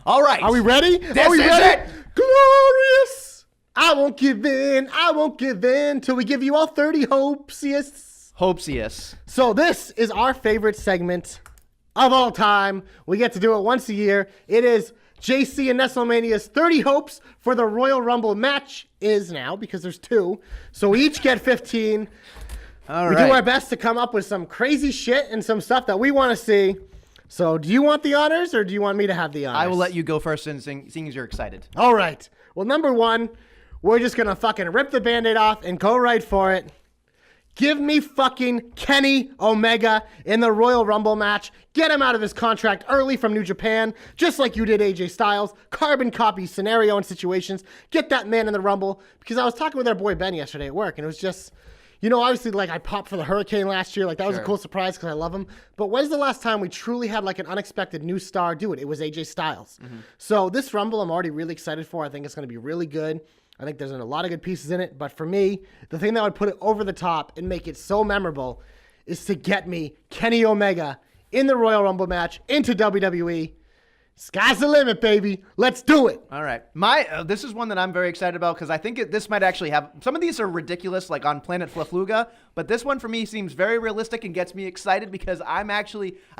All right. Are we ready? This is it. Glorious. I won't give in till we give you all 30 hopes. Yes. Hopesius. So this is our favorite segment of all time. We get to do it once a year. It is JC and Nestlemania's 30 hopes for the Royal Rumble match is now, because there's 2. So we each get 15. All we right. do our best to come up with some crazy shit and some stuff that we want to see. So do you want the honors or do you want me to have the honors? I will let you go first, seeing as you're excited. All right. Well, number 1, we're just going to fucking rip the Band-Aid off and go right for it. Give me fucking Kenny Omega in the Royal Rumble match. Get him out of his contract early from New Japan, just like you did AJ Styles. Carbon copy scenario and situations. Get that man in the Rumble. Because I was talking with our boy Ben yesterday at work, and it was just, obviously, like, I popped for the Hurricane last year. Like, that was a cool surprise because I love him. But when's the last time we truly had, like, an unexpected new star do it? It was AJ Styles. Mm-hmm. So this Rumble I'm already really excited for. I think it's going to be really good. I think there's a lot of good pieces in it. But for me, the thing that would put it over the top and make it so memorable is to get me Kenny Omega in the Royal Rumble match into WWE. Sky's the limit, baby. Let's do it. All right. This is one that I'm very excited about because I think this might actually have, some of these are ridiculous, like on Planet Flafluga, but this one for me seems very realistic and gets me excited because I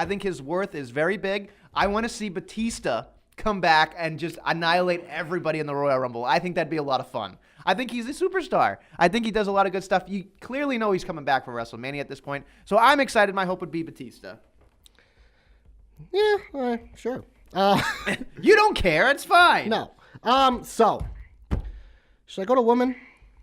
think his worth is very big. I want to see Batista come back and just annihilate everybody in the Royal Rumble. I think that'd be a lot of fun. I think he's a superstar. I think he does a lot of good stuff. You clearly know he's coming back for WrestleMania at this point. So I'm excited. My hope would be Batista. Yeah, sure. You don't care. It's fine. No. So, should I go to women?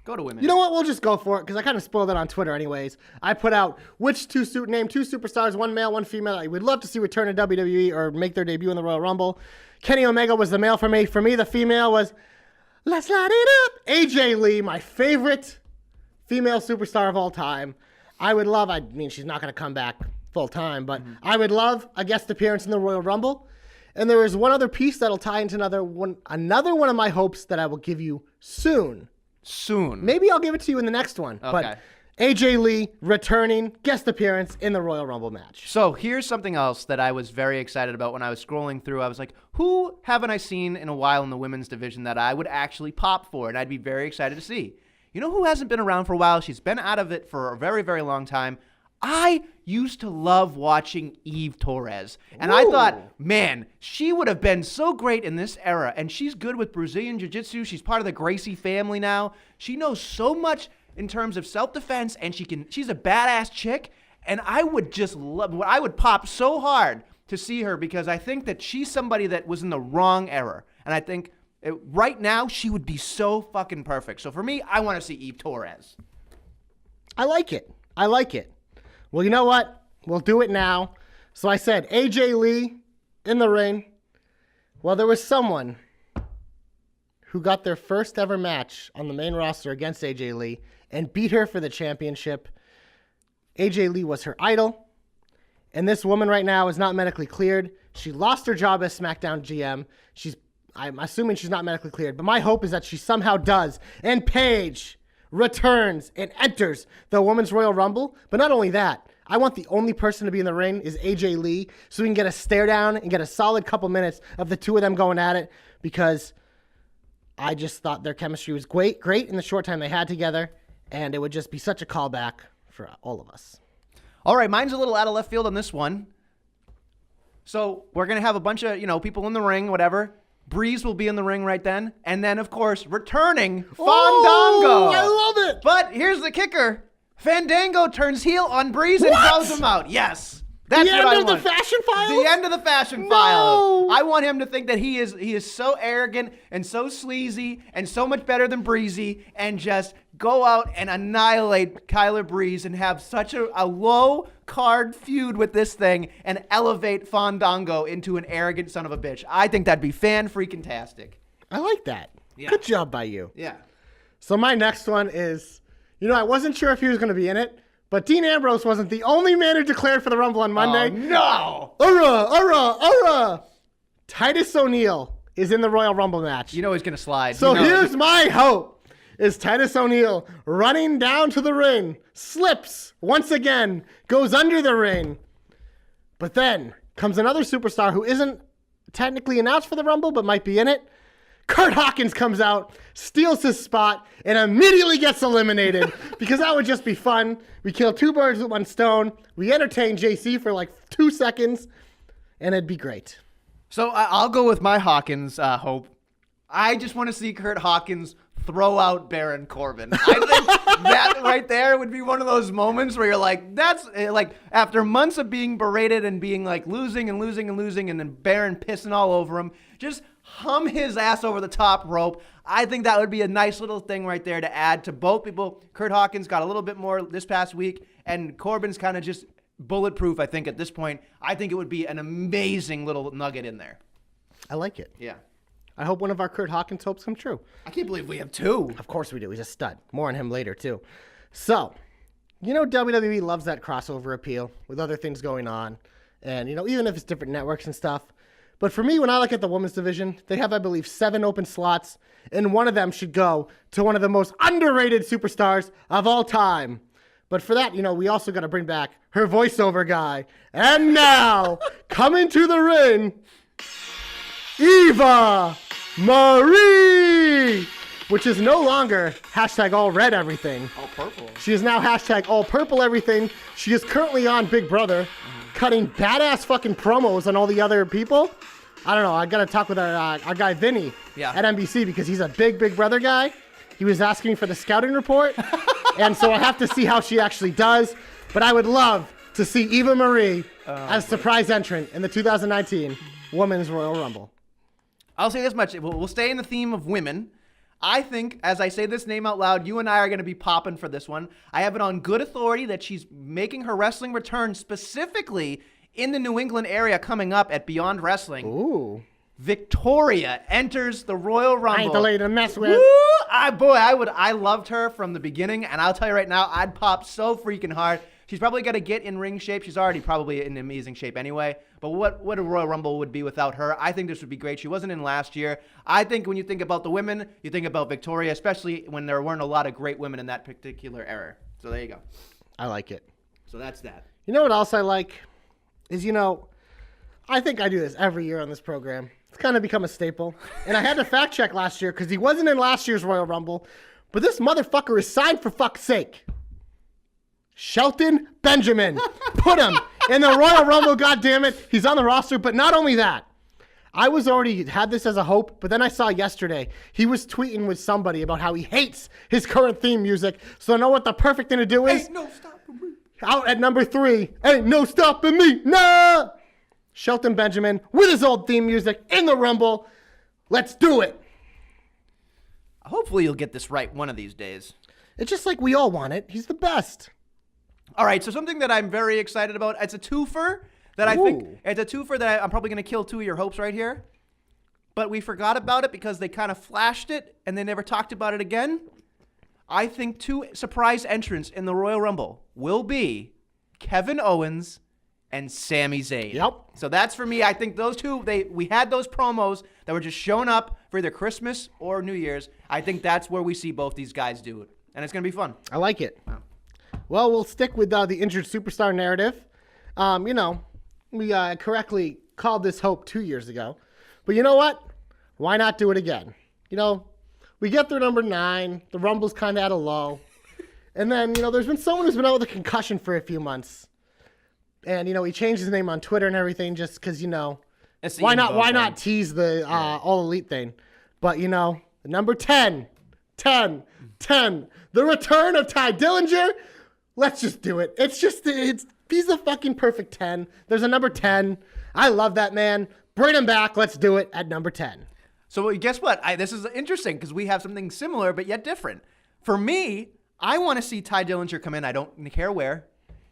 Go to women. You know what? We'll just go for it because I kind of spoiled it on Twitter anyways. I put out name 2 superstars, 1 male, 1 female. I would love to see return to WWE or make their debut in the Royal Rumble. Kenny Omega was the male for me. For me, the female was, let's light it up, AJ Lee, my favorite female superstar of all time. She's not going to come back full time, but I would love a guest appearance in the Royal Rumble. And there is one other piece that'll tie into another one of my hopes that I will give you soon. Maybe I'll give it to you in the next one. Okay. But AJ Lee returning guest appearance in the Royal Rumble match. So here's something else that I was very excited about when I was scrolling through. I was like, who haven't I seen in a while in the women's division that I would actually pop for? And I'd be very excited to see. You know who hasn't been around for a while? She's been out of it for a very, very long time. I used to love watching Eve Torres. And I thought, man, she would have been so great in this era. And she's good with Brazilian Jiu-Jitsu. She's part of the Gracie family now. She knows so much in terms of self-defense, and she's a badass chick. And I would I would pop so hard to see her because I think that she's somebody that was in the wrong era. And I think right now she would be so fucking perfect. So for me, I want to see Eve Torres. I like it. Well, you know what? We'll do it now. So I said AJ Lee in the ring. Well, there was someone who got their first ever match on the main roster against AJ Lee and beat her for the championship. AJ Lee was her idol. And this woman right now is not medically cleared. She lost her job as SmackDown GM. I'm assuming she's not medically cleared, but my hope is that she somehow does. And Paige returns and enters the Women's Royal Rumble. But not only that, I want the only person to be in the ring is AJ Lee so we can get a stare down and get a solid couple minutes of the two of them going at it because I just thought their chemistry was great in the short time they had together, and it would just be such a callback for all of us. All right, mine's a little out of left field on this one. So we're going to have a bunch of, people in the ring, whatever. Breeze will be in the ring right then. And then, of course, returning Fandango. Oh, I love it. But here's the kicker. Fandango turns heel on Breeze and throws him out. Yes. That's what I want. The end of the Fashion Files? The end of the Fashion Files. I want him to think that he is so arrogant and so sleazy and so much better than Breezy and just go out and annihilate Kyler Breeze and have such a low card feud with this thing and elevate Fandango into an arrogant son of a bitch. I think that'd be fan-freaking-tastic. I like that. Yeah. Good job by you. Yeah. So my next one is, I wasn't sure if he was going to be in it, but Dean Ambrose wasn't the only man who declared for the Rumble on Monday. Oh, no! Ura! Titus O'Neil is in the Royal Rumble match. You know he's going to slide. So here's my hope. Is Titus O'Neil running down to the ring, slips once again, goes under the ring. But then comes another superstar who isn't technically announced for the Rumble, but might be in it. Kurt Hawkins comes out, steals his spot, and immediately gets eliminated because that would just be fun. We kill 2 birds with 1 stone. We entertain JC for like 2 seconds, and it'd be great. So I'll go with my Hawkins hope. I just want to see Kurt Hawkins throw out Baron Corbin. I think that right there would be one of those moments where you're like, that's like after months of being berated and being like losing and then Baron pissing all over him, just hum his ass over the top rope. I think that would be a nice little thing right there to add to both people. Kurt Hawkins got a little bit more this past week, and Corbin's kind of just bulletproof, I think, at this point. I think it would be an amazing little nugget in there. I like it. Yeah. I hope one of our Kurt Hawkins hopes come true. I can't believe we have 2. Of course we do. He's a stud. More on him later, too. So, WWE loves that crossover appeal with other things going on. And, even if it's different networks and stuff. But for me, when I look at the women's division, they have, I believe, 7 open slots. And one of them should go to one of the most underrated superstars of all time. But for that, we also got to bring back her voiceover guy. And now, coming to the ring, Eva Marie, which is no longer hashtag all red everything. All purple. She is now hashtag all purple everything. She is currently on Big Brother, cutting badass fucking promos on all the other people. I don't know. I got to talk with our guy Vinny at NBC because he's a big Big Brother guy. He was asking me for the scouting report. And so I have to see how she actually does. But I would love to see Eva Marie as surprise entrant in the 2019 Women's Royal Rumble. I'll say this much. We'll stay in the theme of women. I think, as I say this name out loud, you and I are going to be popping for this one. I have it on good authority that she's making her wrestling return specifically in the New England area coming up at Beyond Wrestling. Ooh. Victoria enters the Royal Rumble. I ain't the lady to mess with. Woo! I loved her from the beginning, and I'll tell you right now, I'd pop so freaking hard. She's probably got to get in ring shape. She's already probably in amazing shape anyway. But what a Royal Rumble would be without her? I think this would be great. She wasn't in last year. I think when you think about the women, you think about Victoria, especially when there weren't a lot of great women in that particular era. So there you go. I like it. So that's that. You know what else I like? Is, I think I do this every year on this program. It's kind of become a staple. And I had to fact check last year because he wasn't in last year's Royal Rumble. But this motherfucker is signed for fuck's sake. Shelton Benjamin. Put him in the Royal Rumble, goddammit. He's on the roster, but not only that. I was already had this as a hope, but then I saw yesterday he was tweeting with somebody about how he hates his current theme music. So I know what the perfect thing to do is? Ain't no stopping me. Out at number 3, ain't no stopping me. Nah! Shelton Benjamin with his old theme music in the Rumble. Let's do it. Hopefully you'll get this right one of these days. It's just like we all want it. He's the best. All right, so something that I'm very excited about. It's a twofer that I think it's a twofer that I'm probably going to kill 2 of your hopes right here. But we forgot about it because they kind of flashed it and they never talked about it again. I think 2 surprise entrants in the Royal Rumble will be Kevin Owens and Sami Zayn. Yep. So that's for me. I think those 2, we had those promos that were just showing up for either Christmas or New Year's. I think that's where we see both these guys do it. And it's going to be fun. I like it. Wow. Well, we'll stick with the injured superstar narrative. We correctly called this hope 2 years ago. But you know what? Why not do it again? We get through number 9. The Rumble's kind of at a low. And then, there's been someone who's been out with a concussion for a few months. And, he changed his name on Twitter and everything just because, why not tease the All Elite thing? But, number 10, the return of Ty Dillinger. Let's just do it. He's a fucking perfect 10. There's a number 10. I love that man. Bring him back. Let's do it at number 10. So guess what? This is interesting because we have something similar but yet different. For me, I want to see Ty Dillinger come in. I don't care where.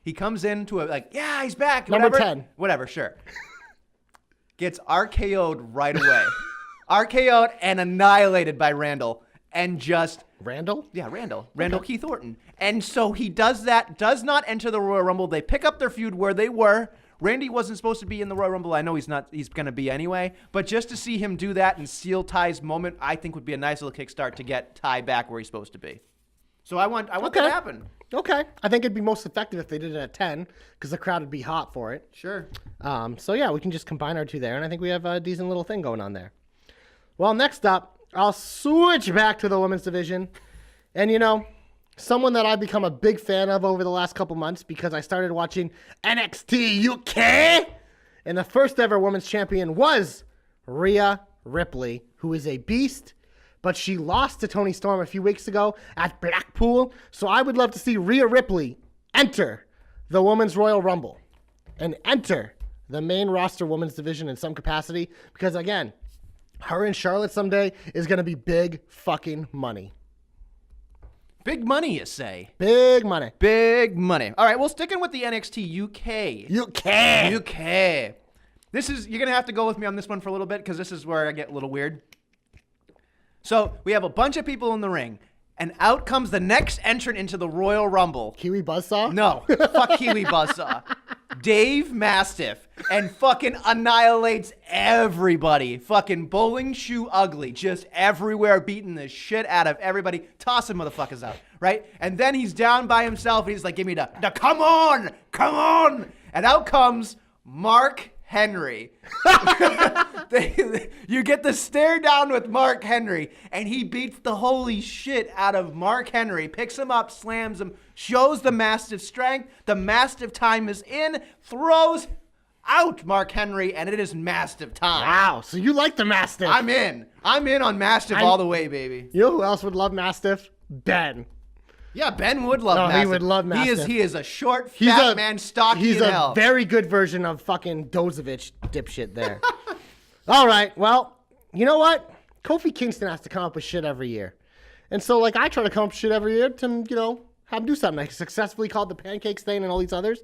He comes into he's back. Number whatever. 10. Whatever, sure. Gets RKO'd right away. RKO'd and annihilated by Randall. And just... Randall? Yeah, Randall. Randall Keith Orton. And so he does that, does not enter the Royal Rumble. They pick up their feud where they were. Randy wasn't supposed to be in the Royal Rumble. I know he's going to be anyway. But just to see him do that and seal Ty's moment, I think would be a nice little kickstart to get Ty back where he's supposed to be. So I want that Okay. to happen. Okay. I think it'd be most effective if they did it at 10 because the crowd would be hot for it. Sure. So yeah, we can just combine our two there, and I think we have a decent little thing going on there. Well, next up, I'll switch back to the women's division. And someone that I've become a big fan of over the last couple months because I started watching NXT UK. And the first ever women's champion was Rhea Ripley, who is a beast. But she lost to Toni Storm a few weeks ago at Blackpool. So I would love to see Rhea Ripley enter the Women's Royal Rumble and enter the main roster women's division in some capacity. Because again, her and Charlotte someday is going to be big fucking money. Big money, you say? Big money. Big money. All right, well, sticking with the NXT UK. UK. This is, you're going to have to go with me on this one for a little bit because this is where I get a little weird. So we have a bunch of people in the ring, and out comes the next entrant into the Royal Rumble. Kiwi Buzzsaw? No, fuck Kiwi Buzzsaw. Dave Mastiff, and fucking annihilates everybody. Fucking bowling shoe ugly, just everywhere, beating the shit out of everybody, tossing motherfuckers out, right? And then he's down by himself, and he's like, give me the come on, and out comes Mark Henry. You get the stare down with Mark Henry, and he beats the holy shit out of Mark Henry, picks him up, slams him, shows the Mastiff strength. The Mastiff time is in, throws out Mark Henry, and it is Mastiff time. Wow, so you like the Mastiff. I'm in on Mastiff all the way, baby. You know who else would love Mastiff? Ben. Yeah, Ben would love Mastiff. He would love Mastiff. He is a short, fat man, stocky He's in a hell. very good version of fucking Dozovich dipshit there. All right, well, you know what? Kofi Kingston has to come up with shit every year. And so, like, I try to come up with shit every year to, have him do something. I successfully called the pancake stain and all these others.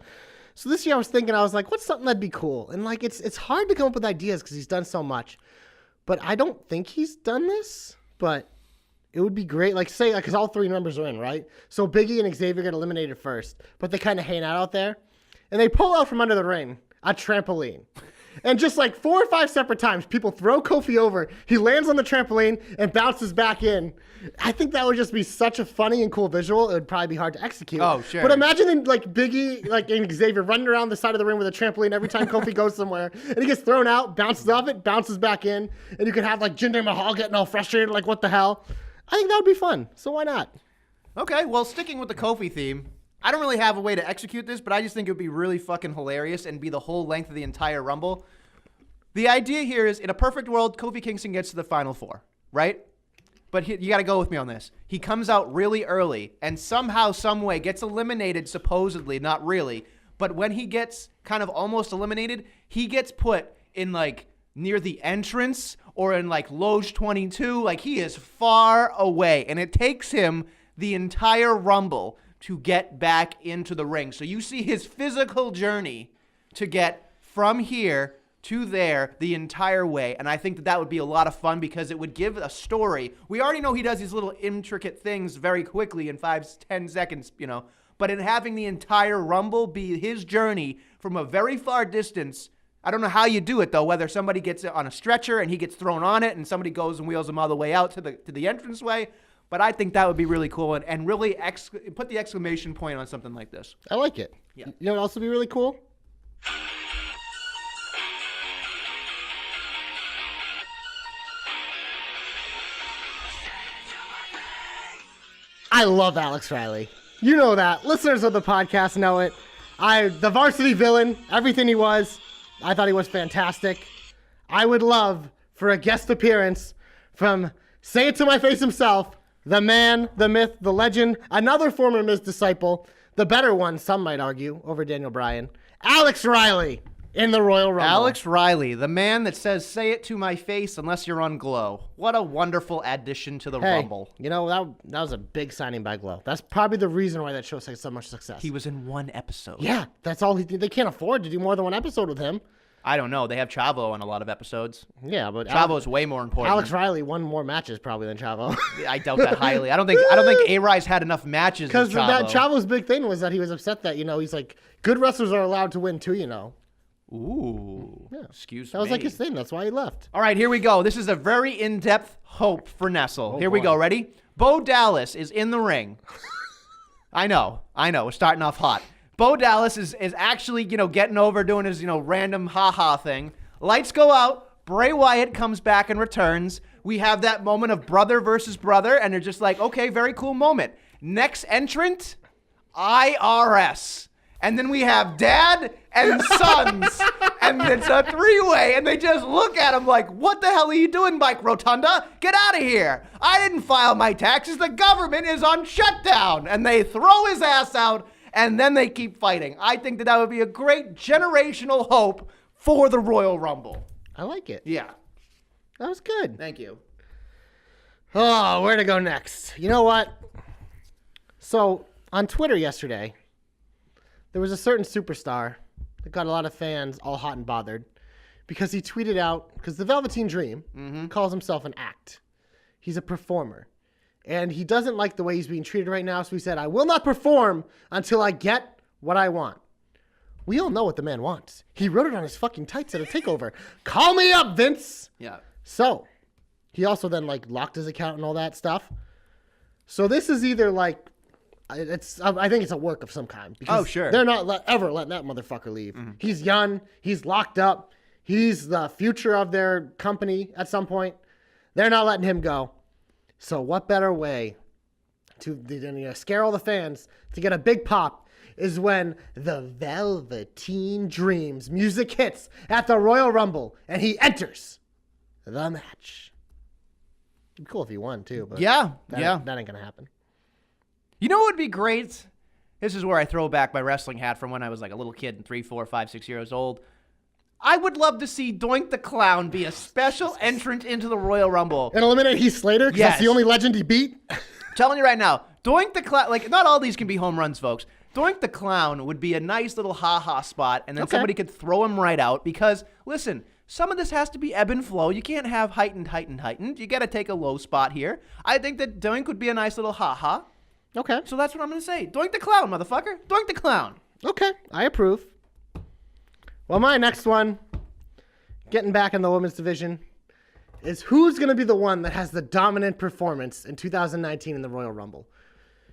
So this year I was thinking, I was like, what's something that'd be cool? And, like, it's hard to come up with ideas because he's done so much. But I don't think he's done this, but it would be great. Like, say, because all three members are in, right? So Biggie and Xavier get eliminated first, but they kind of hang out there. And they pull out from under the ring a trampoline. And just like 4 or 5 separate times, people throw Kofi over. He lands on the trampoline and bounces back in. I think that would just be such a funny and cool visual. It would probably be hard to execute. Oh, sure. But imagine like Biggie, like and Xavier running around the side of the ring with a trampoline every time Kofi goes somewhere. And he gets thrown out, bounces off it, bounces back in. And you could have like Jinder Mahal getting all frustrated, like, what the hell? I think that would be fun. So why not? Okay, well, sticking with the Kofi theme, I don't really have a way to execute this, but I just think it would be really fucking hilarious and be the whole length of the entire Rumble. The idea here is, in a perfect world, Kofi Kingston gets to the Final Four, right? But you got to go with me on this. He comes out really early and somehow, some way gets eliminated, supposedly, not really. But when he gets kind of almost eliminated, he gets put in like near the entrance or in like Loge 22. Like, he is far away, and it takes him the entire Rumble to get back into the ring. So you see his physical journey to get from here to there the entire way. And I think that would be a lot of fun because it would give a story. We already know he does these little intricate things very quickly in 5-10 seconds, but in having the entire Rumble be his journey from a very far distance. I don't know how you do it, though, whether somebody gets it on a stretcher and he gets thrown on it and somebody goes and wheels him all the way out to the entranceway. But I think that would be really cool and really put the exclamation point on something like this. I like it. Yeah. You know what else would be really cool? I love Alex Riley. You know that. Listeners of the podcast know it. The varsity villain, everything he was, I thought he was fantastic. I would love for a guest appearance from, say it to my face himself, the man, the myth, the legend, another former Miz disciple, the better one, some might argue, over Daniel Bryan, Alex Riley in the Royal Rumble. Alex Riley, the man that says, say it to my face unless you're on Glow. What a wonderful addition to the Rumble. You know, that was a big signing by Glow. That's probably the reason why that show had so much success. He was in one episode. Yeah, that's all they can't afford to do more than one episode with him. I don't know. They have Chavo on a lot of episodes. Yeah, but Chavo's way more important. Alex Riley won more matches probably than Chavo. I doubt that highly. I don't think A-Rise had enough matches as Because Chavo. Chavo's big thing was that he was upset that, he's like, good wrestlers are allowed to win too, Ooh. Yeah. Excuse me. That was like his thing. That's why he left. All right, here we go. This is a very in-depth hope for Nestle. Here we boy. go. Ready? Bo Dallas is in the ring. I know. We're starting off hot. Bo Dallas is actually, getting over, doing his, random ha-ha thing. Lights go out. Bray Wyatt comes back and returns. We have that moment of brother versus brother, and they're just like, okay, very cool moment. Next entrant, IRS. And then we have dad and sons, and it's a three-way, and they just look at him like, what the hell are you doing, Mike Rotunda? Get out of here. I didn't file my taxes. The government is on shutdown. And they throw his ass out, and then they keep fighting. I think that would be a great generational hope for the Royal Rumble. I like it. Yeah. That was good. Thank you. Oh, where to go next? You know what? So, on Twitter yesterday, there was a certain superstar that got a lot of fans all hot and bothered because he tweeted out, because the Velveteen Dream calls himself an act. He's a performer. And he doesn't like the way he's being treated right now, so he said, I will not perform until I get what I want. We all know what the man wants. He wrote it on his fucking tights at a takeover. Call me up, Vince! Yeah. So, he also then, locked his account and all that stuff. So this is either, I think it's a work of some kind. Because sure. They're not ever letting that motherfucker leave. Mm-hmm. He's young. He's locked up. He's the future of their company at some point. They're not letting him go. So what better way to scare all the fans to get a big pop is when the Velveteen Dream's music hits at the Royal Rumble and he enters the match. It'd be cool if he won too, but that ain't gonna happen. You know what would be great? This is where I throw back my wrestling hat from when I was like a little kid and 3, 4, 5, 6 years old. I would love to see Doink the Clown be a special entrant into the Royal Rumble. And eliminate Heath Slater because that's the only legend he beat? Telling you right now, Doink the Clown, not all these can be home runs, folks. Doink the Clown would be a nice little ha-ha spot, and then somebody could throw him right out because, listen, some of this has to be ebb and flow. You can't have heightened. You got to take a low spot here. I think that Doink would be a nice little ha-ha. Okay. So that's what I'm going to say. Doink the Clown, motherfucker. Doink the Clown. Okay, I approve. Well, my next one, getting back in the women's division, is who's going to be the one that has the dominant performance in 2019 in the Royal Rumble.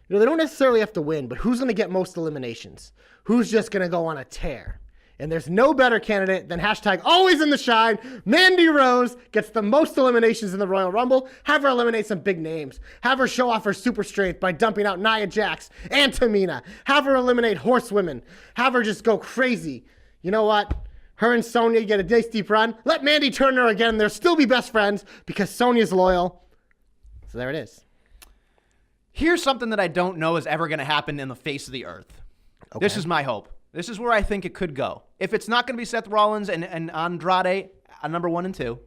They don't necessarily have to win, but who's going to get most eliminations? Who's just going to go on a tear? And there's no better candidate than #always in the shine. Mandy Rose gets the most eliminations in the Royal Rumble. Have her eliminate some big names. Have her show off her super strength by dumping out Nia Jax and Tamina. Have her eliminate horsewomen. Have her just go crazy. You know what? Her and Sonya get a nice deep run. Let Mandy turn her again. They'll still be best friends because Sonya's loyal. So there it is. Here's something that I don't know is ever going to happen in the face of the earth. Okay. This is my hope. This is where I think it could go. If it's not going to be Seth Rollins and Andrade at number 1 and 2,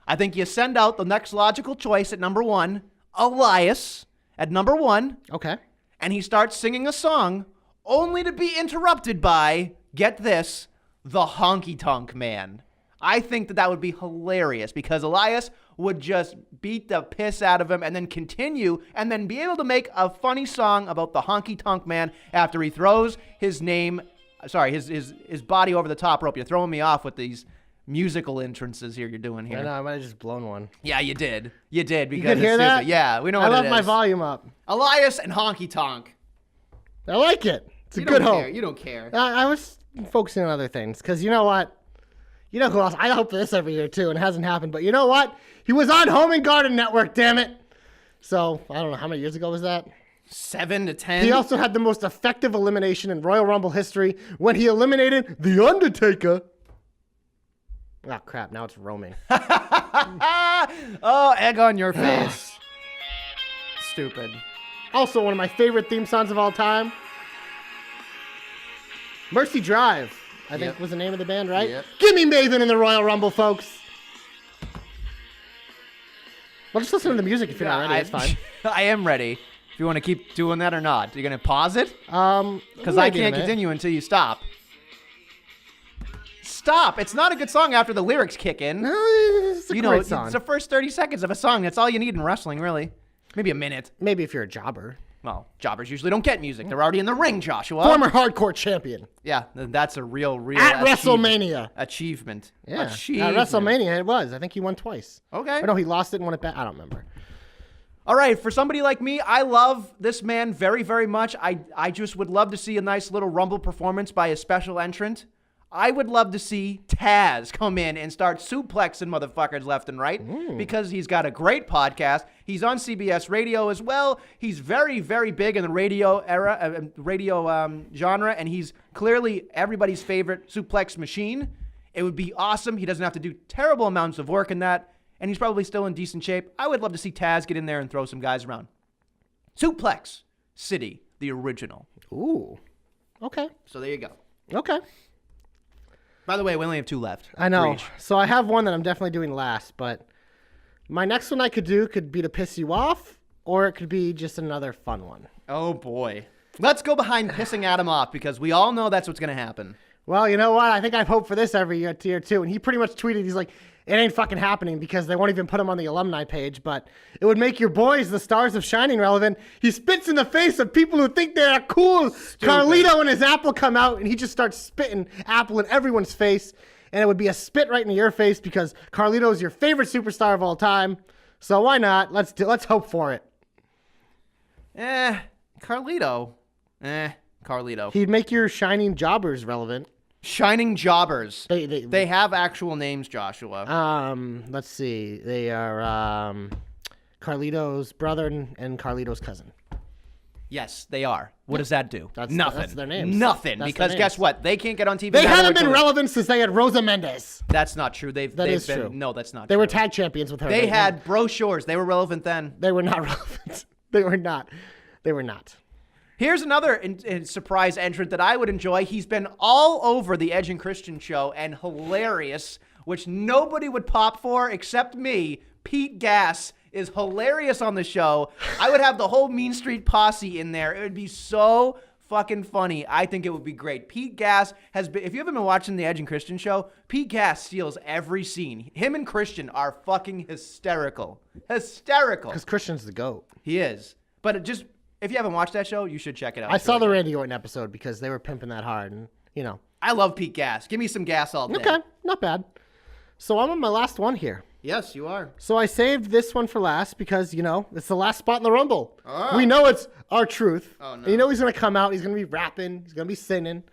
I think you send out the next logical choice at number 1, Elias at number 1. Okay. And he starts singing a song only to be interrupted by, get this, the Honky Tonk Man. I think that would be hilarious because Elias would just beat the piss out of him and then continue and then be able to make a funny song about the Honky Tonk Man after he throws his body over the top rope. You're throwing me off with these musical entrances here you're doing here. I know, I might have just blown one. Yeah, you did. You did because you could hear that? Yeah, we know what it is. I left my volume up. Elias and Honky Tonk. I like it. It's a good hope. You don't care. I was focusing on other things because you know what? You know who else? I hope this every year too, and it hasn't happened. But you know what? He was on Home and Garden Network, damn it. So, I don't know, how many years ago was that? 7 to 10. He also had the most effective elimination in Royal Rumble history when he eliminated The Undertaker. Oh, crap. Now it's roaming. Oh, egg on your face. Stupid. Also, one of my favorite theme songs of all time. Mercy Drive, I think was the name of the band, right? Yep. Give me Maven in the Royal Rumble, folks. Well, just listen to the music if you're not ready. It's fine. I am ready. If you want to keep doing that or not. You're going to pause it? Because I can't continue until you stop. Stop. It's not a good song after the lyrics kick in. No, it's a great song. It's the first 30 seconds of a song. That's all you need in wrestling, really. Maybe a minute. Maybe if you're a jobber. Well, jobbers usually don't get music. They're already in the ring, Joshua. Former hardcore champion. Yeah, that's a real At WrestleMania. Achievement. Yeah, Achievement. at WrestleMania it was. I think he won twice. Okay. Or no, he lost it and won it back. I don't remember. All right, for somebody like me, I love this man very, very much. I just would love to see a nice little Rumble performance by a special entrant. I would love to see Taz come in and start suplexing motherfuckers left and right because he's got a great podcast. He's on CBS Radio as well. He's very, very big in the radio era, genre, and he's clearly everybody's favorite suplex machine. It would be awesome. He doesn't have to do terrible amounts of work in that. And he's probably still in decent shape. I would love to see Taz get in there and throw some guys around. Suplex City, the original. Ooh. Okay. So there you go. Okay. By the way, we only have 2 left. I know. For each. So I have one that I'm definitely doing last, but my next one I could do could be to piss you off, or it could be just another fun one. Oh, boy. Let's go behind pissing Adam off because we all know that's what's going to happen. Well, you know what? I think I've hoped for this every year too. And he pretty much tweeted, he's like, it ain't fucking happening because they won't even put him on the alumni page, but it would make your boys the stars of Shining relevant. He spits in the face of people who think they're cool. Stupid. Carlito and his apple come out and he just starts spitting apple in everyone's face. And it would be a spit right into your face because Carlito is your favorite superstar of all time. So why not? Let's hope for it. Carlito. Carlito. He'd make your Shining jobbers relevant. Shining Jobbers. They have actual names, Joshua. Let's see. They are Carlito's brother and Carlito's cousin. Yes, they are. What does that do? Nothing. That's their names. Nothing. That's Because their guess names. what? They can't get on TV. They now haven't been until- relevant since they had Rosa Mendez. That's not true. They've is been. true. No, that's not They true. were tag champions with her. They had brochures. They were relevant then. They were not relevant. They were not. They were not. Here's another surprise entrant that I would enjoy. He's been all over the Edge and Christian show and hilarious, which nobody would pop for except me. Pete Gas is hilarious on the show. I would have the whole Mean Street posse in there. It would be so fucking funny. I think it would be great. Pete Gas has been, if you haven't been watching the Edge and Christian show, Pete Gas steals every scene. Him and Christian are fucking hysterical. Hysterical. Because Christian's the GOAT. He is. But just, if you haven't watched that show, you should check it out. I It's saw really the good. Randy Orton episode because they were pimping that hard and, you know. I love Pete Gas. Give me some gas all day. Okay, not bad. So I'm on my last one here. Yes, you are. So I saved this one for last because, you know, it's the last spot in the Rumble. We know it's R-Truth. Oh, no. And you know he's going to come out. He's going to be rapping. He's going to be singing.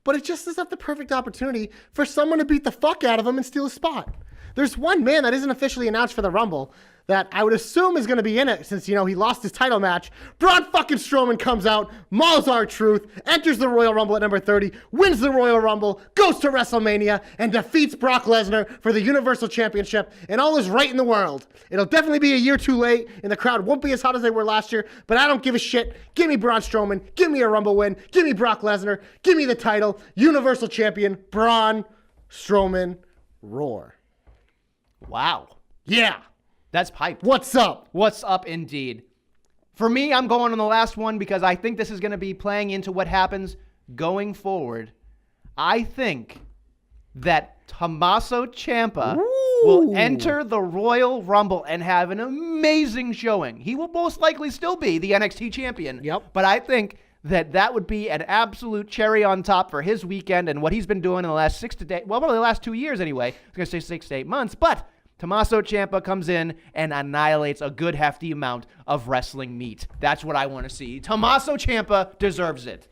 But it just is not the perfect opportunity for someone to beat the fuck out of him and steal a spot. There's one man that isn't officially announced for the Rumble that I would assume is going to be in it since, you know, he lost his title match. Braun fucking Strowman comes out, mauls R-Truth, enters the Royal Rumble at number 30, wins the Royal Rumble, goes to WrestleMania, and defeats Brock Lesnar for the Universal Championship, and all is right in the world. It'll definitely be a year too late, and the crowd won't be as hot as they were last year, but I don't give a shit. Give me Braun Strowman, give me a Rumble win, give me Brock Lesnar, give me the title, Universal Champion, Braun Strowman, roar. Wow. Yeah. That's hype. What's up? What's up indeed. For me, I'm going on the last one because I think this is going to be playing into what happens going forward. I think that Tommaso Ciampa will enter the Royal Rumble and have an amazing showing. He will most likely still be the NXT champion. Yep. But I think that would be an absolute cherry on top for his weekend and what he's been doing in the last 6 to 8, well, probably the last 2 years anyway. I was going to say 6 to 8 months, but Tommaso Ciampa comes in and annihilates a good hefty amount of wrestling meat. That's what I want to see. Tommaso Ciampa deserves it.